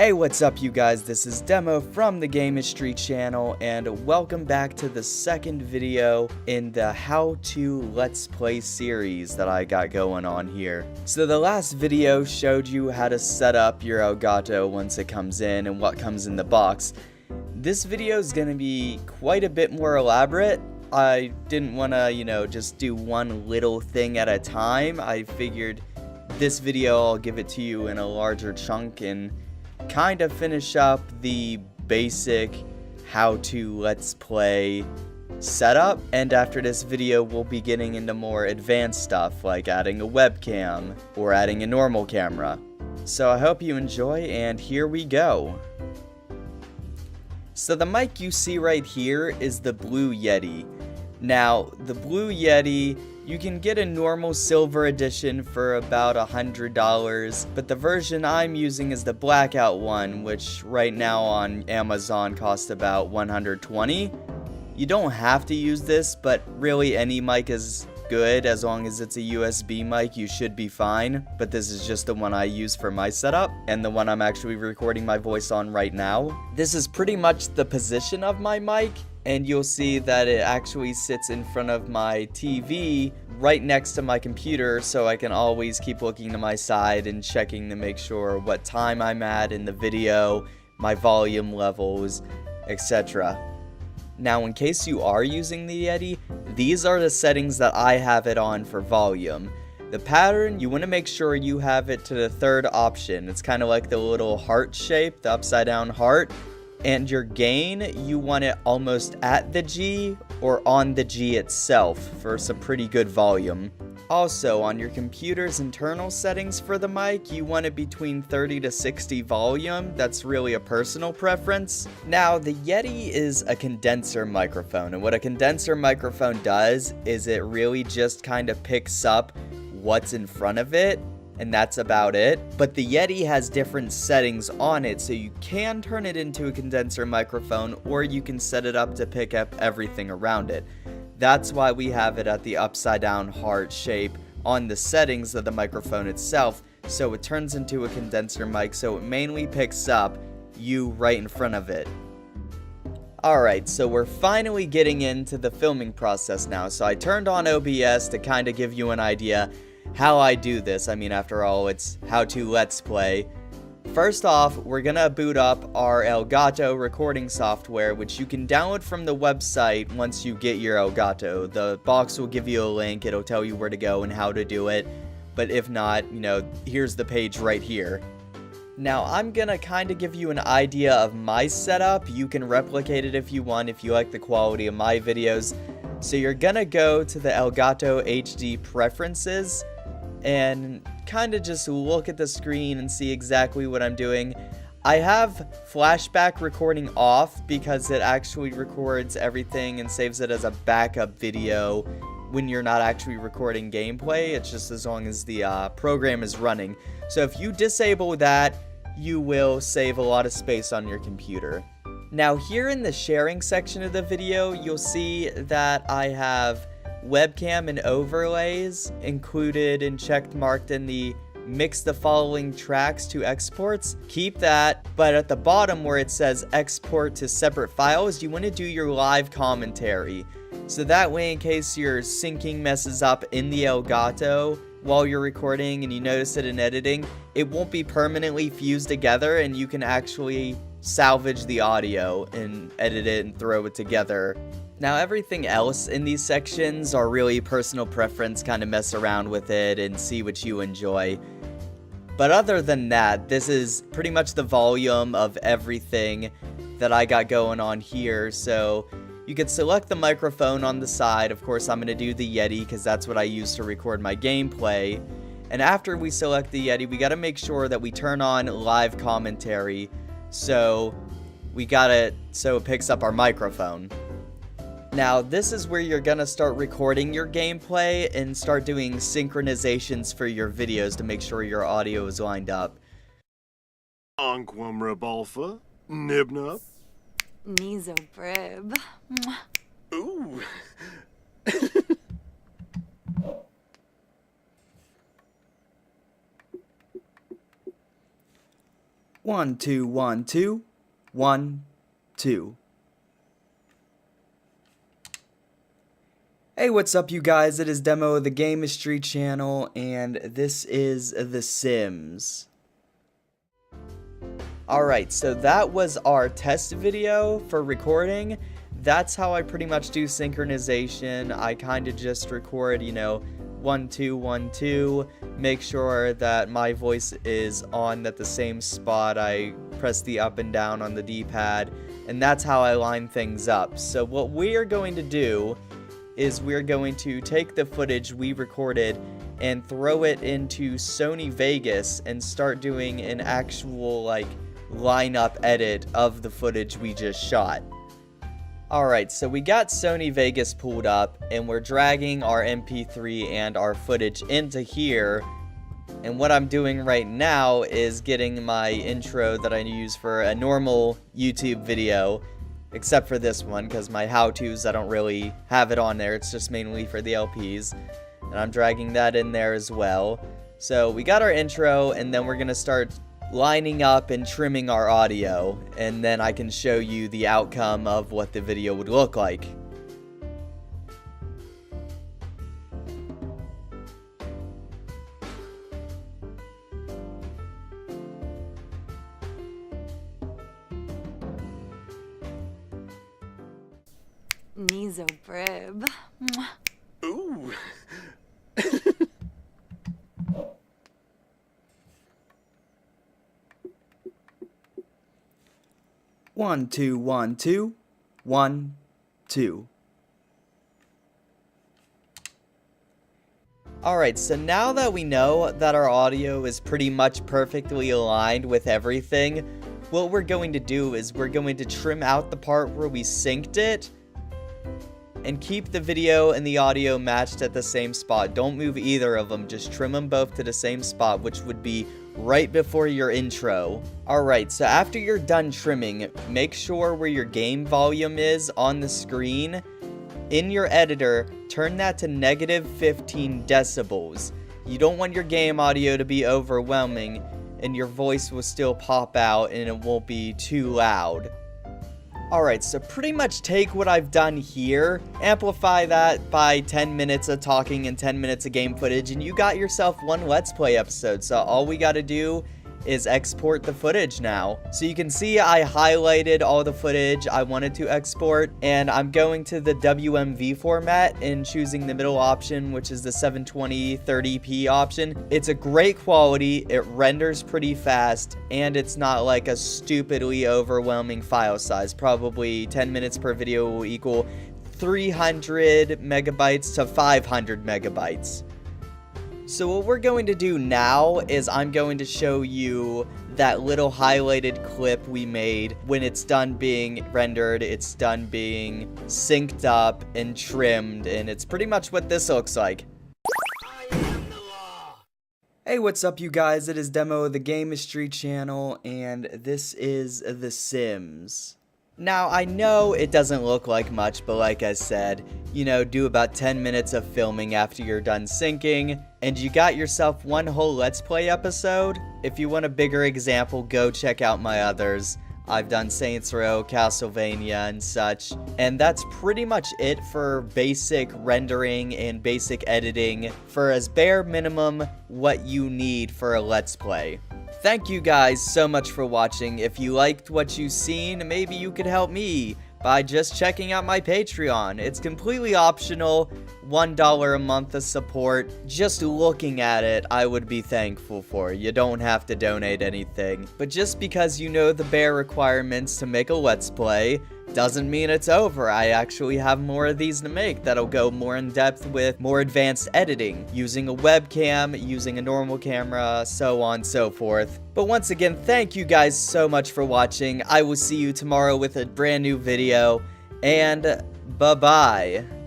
Hey, what's up you guys? This is Demo from the Gamistry channel and welcome back to the second video in the How to Let's Play series that I got going on here. So the last video showed you how to set up your Elgato once it comes in and what comes in the box. This video is going to be quite a bit more elaborate. I didn't want to, just do one little thing at a time. I figured this video I'll give it to you in a larger chunk and kind of finish up the basic how to let's play setup, and after this video we'll be getting into more advanced stuff like adding a webcam or adding a normal camera. So I hope you enjoy, and here we go. So the mic you see right here is the Blue Yeti. Now the Blue Yeti, you can get a normal silver edition for about $100, but the version I'm using is the blackout one, which right now on Amazon costs about $120. You don't have to use this, but really any mic is good. As long as it's a USB mic, you should be fine. But this is just the one I use for my setup, and the one I'm actually recording my voice on right now. This is pretty much the position of my mic, and you'll see that it actually sits in front of my TV right next to my computer, so I can always keep looking to my side and checking to make sure what time I'm at in the video, my volume levels, etc. Now, in case you are using the Yeti, these are the settings that I have it on for volume. The pattern, you want to make sure you have it to the third option. It's kind of like the little heart shape, the upside down heart. And your gain, you want it almost at the G or on the G itself for some pretty good volume. Also, on your computer's internal settings for the mic, you want it between 30 to 60 volume. That's really a personal preference. Now, the Yeti is a condenser microphone, and what a condenser microphone does is it really just kind of picks up what's in front of it, and that's about it. But the Yeti has different settings on it, so you can turn it into a condenser microphone, or you can set it up to pick up everything around it. That's why we have it at the upside down heart shape on the settings of the microphone itself, so it turns into a condenser mic, so it mainly picks up you right in front of it. Alright, so we're finally getting into the filming process now. So I turned on OBS to kind of give you an idea how I do this. I mean, after all, it's how to let's play. First off, we're gonna boot up our Elgato recording software, which you can download from the website once you get your Elgato. The box will give you a link, it'll tell you where to go and how to do it. But if not, here's the page right here. Now, I'm gonna kind of give you an idea of my setup. You can replicate it if you want, if you like the quality of my videos. So you're gonna go to the Elgato HD preferences and kind of just look at the screen and see exactly what I'm doing. I have flashback recording off because it actually records everything and saves it as a backup video when you're not actually recording gameplay. It's just as long as the program is running. So if you disable that, you will save a lot of space on your computer. Now, here in the sharing section of the video, you'll see that I have webcam and overlays included and check marked in the mix the following tracks to exports. Keep that, but at the bottom where it says export to separate files, you want to do your live commentary. So that way, in case your syncing messes up in the Elgato while you're recording and you notice it in editing, it won't be permanently fused together, and you can actually salvage the audio and edit it and throw it together. Now, everything else in these sections are really personal preference, kind of mess around with it and see what you enjoy. But other than that, this is pretty much the volume of everything that I got going on here. So you can select the microphone on the side. Of course, I'm going to do the Yeti because that's what I use to record my gameplay. And after we select the Yeti, we got to make sure that we turn on live commentary. So we got it so it picks up our microphone. Now, this is where you're gonna start recording your gameplay and start doing synchronizations for your videos to make sure your audio is lined up. Anquam Rebalfa, Nibnup. Nizobrib. Ooh. 1 2 1 2 1 2. Hey, what's up, you guys? It is Demo of the Gamistry channel, and this is The Sims. Alright, so that was our test video for recording. That's how I pretty much do synchronization. I kind of just record, 1 2 1 2, make sure that my voice is on at the same spot. I press the up and down on the D-pad, and that's how I line things up. So what we're going to do is we're going to take the footage we recorded and throw it into Sony Vegas and start doing an actual lineup edit of the footage we just shot. Alright, so we got Sony Vegas pulled up, and we're dragging our MP3 and our footage into here. And what I'm doing right now is getting my intro that I use for a normal YouTube video, except for this one, because my how-tos, I don't really have it on there. It's just mainly for the LPs. And I'm dragging that in there as well. So we got our intro, and then we're going to start lining up and trimming our audio, and then I can show you the outcome of what the video would look like. Nizo Brib. Ooh. 1 2 1 2 1 2. Alright, so now that we know that our audio is pretty much perfectly aligned with everything, what we're going to do is we're going to trim out the part where we synced it and keep the video and the audio matched at the same spot. Don't move either of them, just trim them both to the same spot, which would be right before your intro. Alright, so after you're done trimming, make sure where your game volume is on the screen, in your editor, turn that to -15 decibels. You don't want your game audio to be overwhelming, and your voice will still pop out and it won't be too loud. Alright, so pretty much take what I've done here, amplify that by 10 minutes of talking and 10 minutes of game footage, and you got yourself one Let's Play episode. So all we gotta do is export the footage now. So you can see I highlighted all the footage I wanted to export, and I'm going to the WMV format and choosing the middle option, which is the 720 30p option. It's a great quality, it renders pretty fast, and it's not like a stupidly overwhelming file size. Probably 10 minutes per video will equal 300 megabytes to 500 megabytes. So what we're going to do now is I'm going to show you that little highlighted clip we made when it's done being rendered, it's done being synced up and trimmed, and it's pretty much what this looks like. Hey, what's up, you guys? It is Demo of the Gamistry channel, and this is The Sims. Now, I know it doesn't look like much, but like I said, do about 10 minutes of filming after you're done syncing, and you got yourself one whole Let's Play episode. If you want a bigger example, go check out my others. I've done Saints Row, Castlevania, and such. And that's pretty much it for basic rendering and basic editing for as bare minimum what you need for a Let's Play. Thank you guys so much for watching. If you liked what you've seen, maybe you could help me by just checking out my Patreon. It's completely optional, $1 a month of support. Just looking at it, I would be thankful for. You don't have to donate anything. But just because you know the bare requirements to make a Let's Play doesn't mean it's over. I actually have more of these to make that'll go more in depth with more advanced editing, using a webcam, using a normal camera, so on and so forth. But once again, thank you guys so much for watching. I will see you tomorrow with a brand new video, and bye-bye.